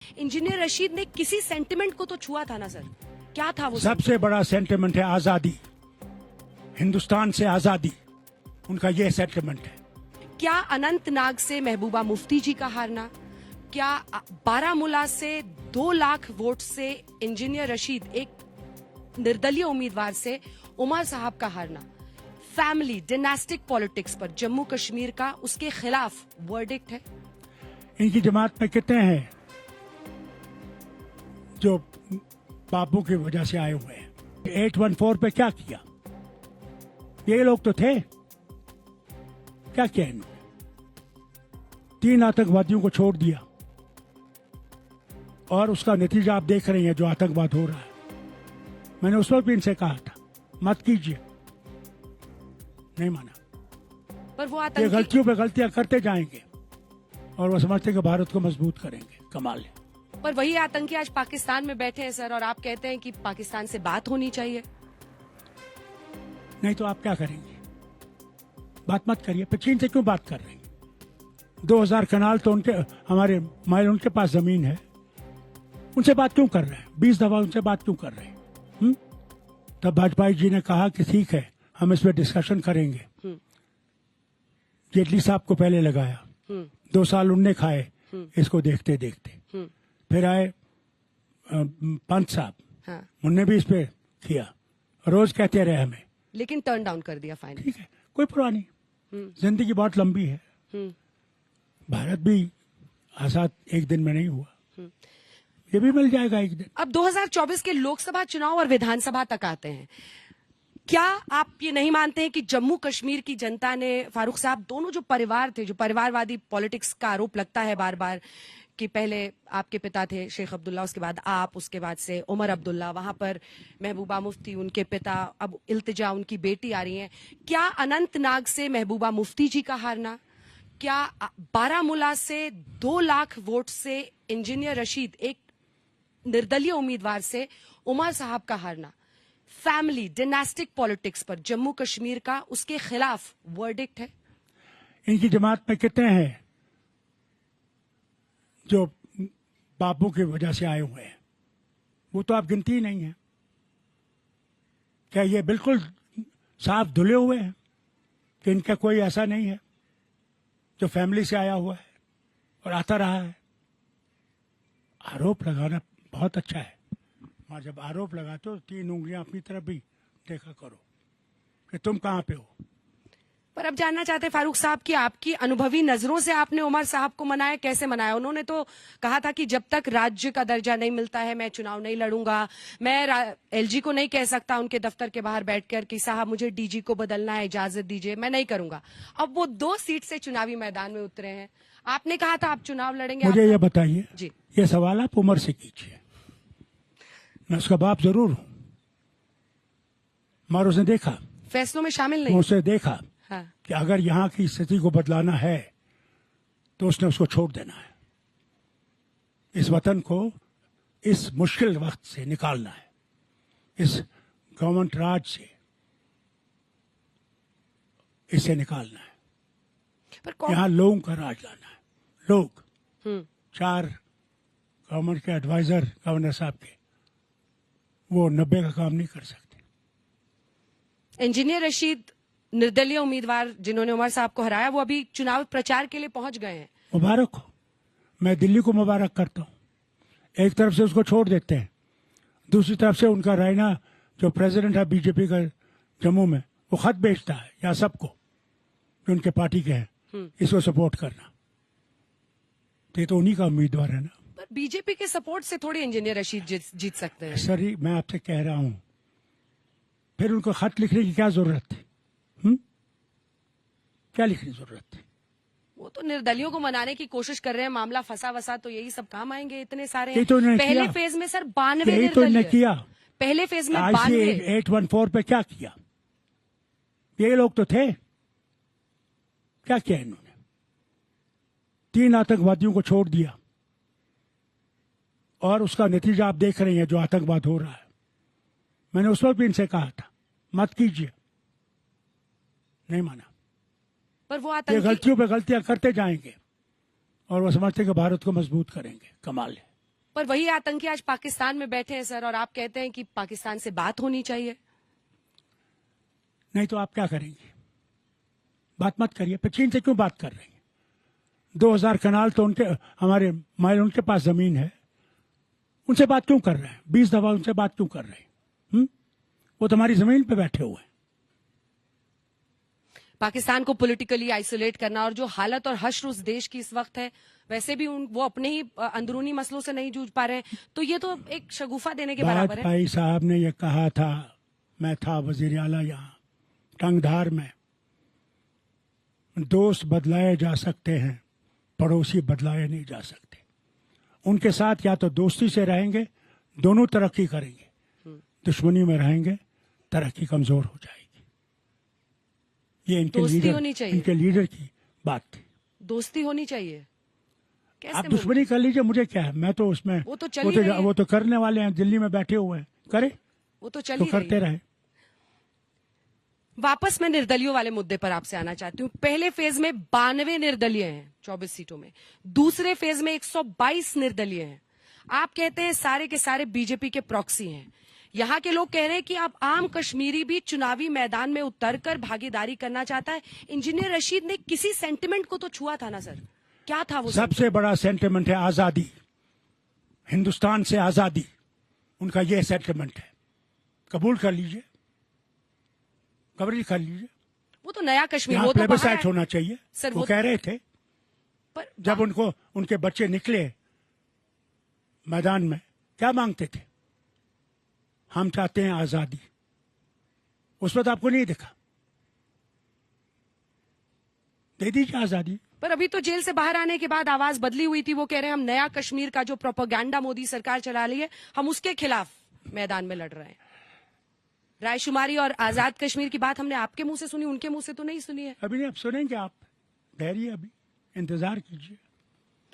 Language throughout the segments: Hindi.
इंजीनियर रशीद ने किसी सेंटिमेंट को तो छुआ था ना सर, क्या था वो? सबसे बड़ा सेंटिमेंट है आजादी, हिंदुस्तान से आजादी, उनका ये सेंटिमेंट है। क्या अनंतनाग से महबूबा मुफ्ती जी का हारना, क्या बारामूला से 2 लाख वोट से इंजीनियर रशीद एक निर्दलीय उम्मीदवार से उमर साहब का हारना, फैमिली डिनास्टिक पॉलिटिक्स पर जम्मू कश्मीर का उसके खिलाफ वर्डिक्ट है? इनकी जमात में कितने हैं जो बापू की वजह से आए हुए हैं? 814 पे क्या किया? ये लोग तो थे, क्या किया इन्होंने? 3 आतंकवादियों को छोड़ दिया और उसका नतीजा आप देख रहे हैं जो आतंकवाद हो रहा है। मैंने उस वक्त भी इनसे कहा था मत कीजिए, नहीं माना। पर वो ये गलतियों पे गलतियां करते जाएंगे और वो समझते कि भारत को मजबूत करेंगे। कमाल है। पर वही आतंकी आज पाकिस्तान में बैठे हैं सर, और आप कहते हैं कि पाकिस्तान से बात होनी चाहिए। नहीं तो आप क्या करेंगे? बात मत करिए। पर चीन से क्यों बात कर रहे हैं? 2000 कनाल तो उनके, हमारे माइल उनके पास जमीन है, उनसे बात क्यों कर रहे हैं? 20 दफा उनसे बात क्यों कर रहे हैं? तब वाजपेयी जी ने कहा कि ठीक है हम इस पर डिस्कशन करेंगे। जेटली साहब को पहले लगाया, 2 साल उनने खाए इसको देखते देखते। फिर आए पंत साहब, हाँ। उनने भी इस पे किया, रोज कहते रहे हमें, लेकिन टर्न डाउन कर दिया फाइनल। ठीक है कोई परवाह नहीं, जिंदगी बहुत लंबी है। भारत भी आजाद एक दिन में नहीं हुआ, ये भी मिल जाएगा एक दिन। अब 2024 के लोकसभा चुनाव और विधानसभा तक आते हैं, क्या आप ये नहीं मानते हैं कि जम्मू कश्मीर की जनता ने, फारूक साहब, दोनों जो परिवार थे, जो परिवारवादी पॉलिटिक्स का आरोप लगता है बार बार कि पहले आपके पिता थे शेख अब्दुल्ला, उसके बाद आप, उसके बाद से उमर अब्दुल्ला, वहां पर महबूबा मुफ्ती उनके पिता, अब इल्तिजा उनकी बेटी आ रही है, क्या अनंतनाग से महबूबा मुफ्ती जी का हारना, क्या बारामूला से 2 लाख वोट से इंजीनियर रशीद एक निर्दलीय उम्मीदवार से उमर साहब का हारना, फैमिली डिनास्टिक पॉलिटिक्स पर जम्मू कश्मीर का उसके खिलाफ वर्डिक्ट है? इनकी जमात में कितने हैं जो बापू की वजह से आए हुए हैं? वो तो आप गिनती ही नहीं है। क्या ये बिल्कुल साफ धुले हुए हैं कि इनका कोई ऐसा नहीं है जो फैमिली से आया हुआ है और आता रहा है? आरोप लगाना बहुत अच्छा है, मगर जब आरोप लगाते हो 3 उंगलियां अपनी तरफ भी देखा करो कि तुम कहां पे हो। पर अब जानना चाहते हैं फारूक साहब कि आपकी अनुभवी नजरों से आपने उमर साहब को मनाया, कैसे मनाया? उन्होंने तो कहा था कि जब तक राज्य का दर्जा नहीं मिलता है मैं चुनाव नहीं लड़ूंगा, मैं एलजी को नहीं कह सकता उनके दफ्तर के बाहर बैठकर कि साहब मुझे डीजी को बदलना है, इजाजत दीजिए, मैं नहीं करूंगा। अब वो 2 सीट से चुनावी मैदान में उतरे हैं, आपने कहा था आप चुनाव लड़ेंगे। मुझे ये बताइए जी, ये सवाल आप उमर से कीजिए, मैं उसका बाप जरूर हूं, मगर उसने देखा, फैसलों में शामिल नहीं। उसे देखा हाँ। कि अगर यहां की स्थिति को बदलाना है तो उसने उसको छोड़ देना है, इस वतन को इस मुश्किल वक्त से निकालना है, इस गवर्नमेंट राज से इसे निकालना है, पर यहां लोगों का राज लाना है। लोग 4 गवर्नमेंट के एडवाइजर गवर्नर साहब के, वो 90 का काम नहीं कर सकते। इंजीनियर रशीद निर्दलीय उम्मीदवार जिन्होंने उमर साहब को हराया, वो अभी चुनाव प्रचार के लिए पहुंच गए हैं। मुबारक हो, मैं दिल्ली को मुबारक करता हूं। एक तरफ से उसको छोड़ देते हैं, दूसरी तरफ से उनका रायना जो प्रेसिडेंट है बीजेपी का जम्मू में, वो खत भेजता है या सबको जो उनके पार्टी के हैं इसको सपोर्ट करना, तो ये तो उन्हीं का उम्मीदवार है ना। पर बीजेपी के सपोर्ट से थोड़ी इंजीनियर रशीद जीत सकते हैं। सर मैं आपसे कह रहा हूं, फिर उनको खत लिखने की क्या जरूरत थी? क्या लिखने की जरूरत थी? वो तो निर्दलियों को मनाने की कोशिश कर रहे हैं, मामला फंसा वसा तो यही सब काम आएंगे, इतने सारे यही तो इन्होंने पहले किया। फेज में सर 92 यही तो इन्होंने निर्दलीय, किया। पहले फेज में IC 92। 814 पे क्या किया? ये लोग तो थे, क्या किया इन्होंने? 3 आतंकवादियों को छोड़ दिया और उसका नतीजा आप देख रहे हैं जो आतंकवाद हो रहा है। मैंने उस वक्त भी इनसे कहा था मत कीजिए, नहीं माना। पर वो ये आतंकी गलतियों पे गलतियां करते जाएंगे और वो समझते कि भारत को मजबूत करेंगे। कमाल है। पर वही आतंकी आज पाकिस्तान में बैठे हैं सर, और आप कहते हैं कि पाकिस्तान से बात होनी चाहिए। नहीं तो आप क्या करेंगे? बात मत करिए। फिर चीन से क्यों बात कर रही हैं? 2000 कनाल तो उनके, हमारे माइल उनके पास जमीन है, उनसे बात क्यों कर रहे हैं? 20 दफा उनसे बात क्यों कर रहे हैं? वो तो हमारी जमीन पे बैठे हुए हैं। पाकिस्तान को पॉलिटिकली आइसोलेट करना, और जो हालत और हश्र उस देश की इस वक्त है, वैसे भी वो अपने ही अंदरूनी मसलों से नहीं जूझ पा रहे हैं, तो ये तो एक शगुफा देने के बराबर है। वाजपेयी साहब ने ये कहा था, मैं था वजीर आला यहाँ टंगधार में, दोस्त बदलाए जा सकते हैं, पड़ोसी बदलाए नहीं जा सकते। उनके साथ या तो दोस्ती से रहेंगे, दोनों तरक्की करेंगे, दुश्मनी में रहेंगे, तरक्की कमजोर हो जाएगी। ये इनके लीडर की बात थी। दोस्ती होनी चाहिए। कैसे आप दुश्मनी कर लीजिए, मुझे क्या है? मैं तो उसमें वो तो करने वाले हैं, दिल्ली में बैठे हुए हैं, करे वो तो चल तो ही करते रहे। वापस मैं निर्दलियों वाले मुद्दे पर आपसे आना चाहती हूँ। पहले फेज में 92 निर्दलीय हैं 24 सीटों में, दूसरे फेज में 122 निर्दलीय हैं। आप कहते हैं सारे के सारे बीजेपी के प्रॉक्सी हैं। यहाँ के लोग कह रहे हैं कि अब आम कश्मीरी भी चुनावी मैदान में उतरकर भागीदारी करना चाहता है। इंजीनियर रशीद ने किसी सेंटिमेंट को तो छुआ था ना सर, क्या था वो? सबसे बड़ा सेंटिमेंट है आजादी, हिंदुस्तान से आजादी, उनका ये सेंटिमेंट है। कबूल कर लीजिए, कबूल कर लीजिए। वो तो नया कश्मीर, वो तो प्लेबसाइट होना चाहिए सर, वो कह रहे थे। पर जब उनको उनके बच्चे निकले मैदान में, क्या मांगते थे? हम चाहते हैं आजादी। उस वक्त आपको नहीं दिखा, दे दीजिए आजादी। पर अभी तो जेल से बाहर आने के बाद आवाज बदली हुई थी। वो कह रहे हैं हम नया कश्मीर का जो प्रोपेगेंडा मोदी सरकार चला रही है, हम उसके खिलाफ मैदान में लड़ रहे हैं। रायशुमारी और आजाद कश्मीर की बात हमने आपके मुंह से सुनी, उनके मुंह से तो नहीं सुनी है। अभी नहीं, अब सुनेंगे आप, धैर्य, अभी इंतजार कीजिए।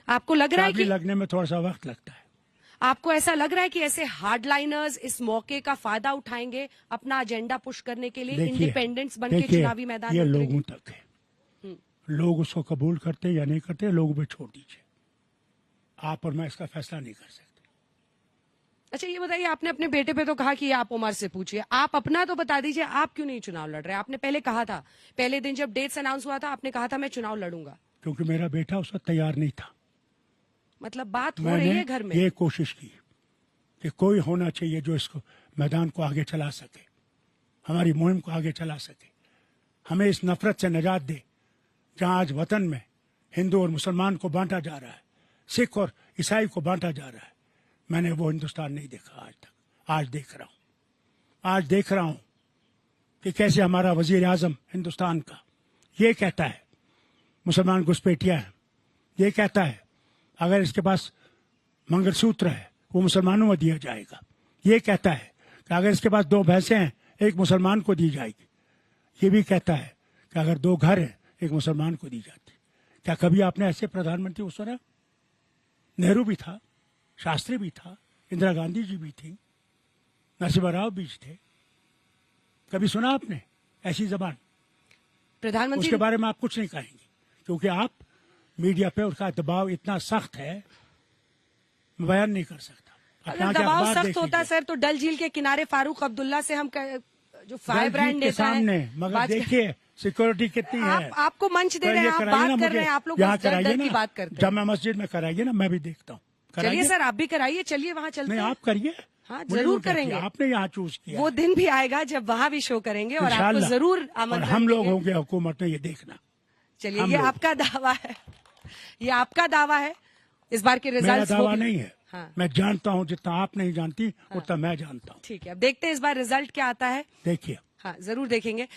आपको लग रहा है कि लगने में थोड़ा सा वक्त लगता है। आपको ऐसा लग रहा है कि ऐसे हार्डलाइनर्स इस मौके का फायदा उठाएंगे अपना एजेंडा पुश करने के लिए, इंडिपेंडेंट्स बन के चुनावी मैदान ये में लोगों तक है। लोग उसको कबूल करते या नहीं करते, लोगों पे छोड़ दीजिए। आप और मैं इसका फैसला नहीं कर सकते। अच्छा ये बताइए, आपने अपने बेटे पे तो कहा कि आप उमर से पूछिए, आप अपना तो बता दीजिए, आप क्यों नहीं चुनाव लड़ रहे? आपने पहले कहा था, पहले दिन जब डेट्स अनाउंस हुआ था, आपने कहा था मैं चुनाव लड़ूंगा। क्योंकि मेरा बेटा उस वक्त तैयार नहीं था। मतलब बात हो रही है घर में। ये कोशिश की कि कोई होना चाहिए जो इसको मैदान को आगे चला सके, हमारी मुहिम को आगे चला सके, हमें इस नफरत से निजात दे जहां आज वतन में हिंदू और मुसलमान को बांटा जा रहा है, सिख और ईसाई को बांटा जा रहा है। मैंने वो हिंदुस्तान नहीं देखा आज तक। आज देख रहा हूं, आज देख रहा हूं कि कैसे हमारा वजीर आजम हिंदुस्तान का ये कहता है मुसलमान घुसपैठिया है, ये कहता है अगर इसके पास मंगलसूत्र है वो मुसलमानों में दिया जाएगा, ये कहता है कि अगर इसके पास 2 भैंसें हैं एक मुसलमान को दी जाएगी, ये भी कहता है कि अगर 2 घर हैं एक मुसलमान को दी जाती। क्या कभी आपने ऐसे प्रधानमंत्री उस सुना? नेहरू भी था, शास्त्री भी था, इंदिरा गांधी जी भी थी, नरसिम्हा राव भी थे। कभी सुना आपने ऐसी जबान? प्रधानमंत्री उसके बारे में आप कुछ नहीं कहेंगे क्योंकि आप मीडिया पे उसका दबाव इतना सख्त है, मैं बयान नहीं कर सकता। अगर दबाव सख्त होता सर तो डल झील के किनारे फारूक अब्दुल्ला से हम जो फायर ब्रांड नेता सामने, मगर देखिए सिक्योरिटी कितनी है। आपको मंच दे रहे हैं, आप बात कर रहे हैं, आप लोग यहाँ कराइए की बात करते हैं। जामा मस्जिद में कराइए ना, मैं भी देखता हूँ। चलिए सर आप भी कराइए, चलिए वहाँ चलते हैं। नहीं आप करिए। हाँ जरूर करेंगे। आपने यहाँ चूज किया, वो दिन भी आएगा जब वहाँ भी शो करेंगे और आपको जरूर आमंत्रण। हम लोग होंगे हुकूमत में, ये देखना। चलिए ये आपका दावा है, ये आपका दावा है। इस बार के रिजल्ट मेरा दावा नहीं है। हाँ। मैं जानता हूँ जितना आप नहीं जानती उतना मैं जानता हूँ। ठीक है, अब देखते हैं इस बार रिजल्ट क्या आता है। देखिए। हाँ जरूर देखेंगे।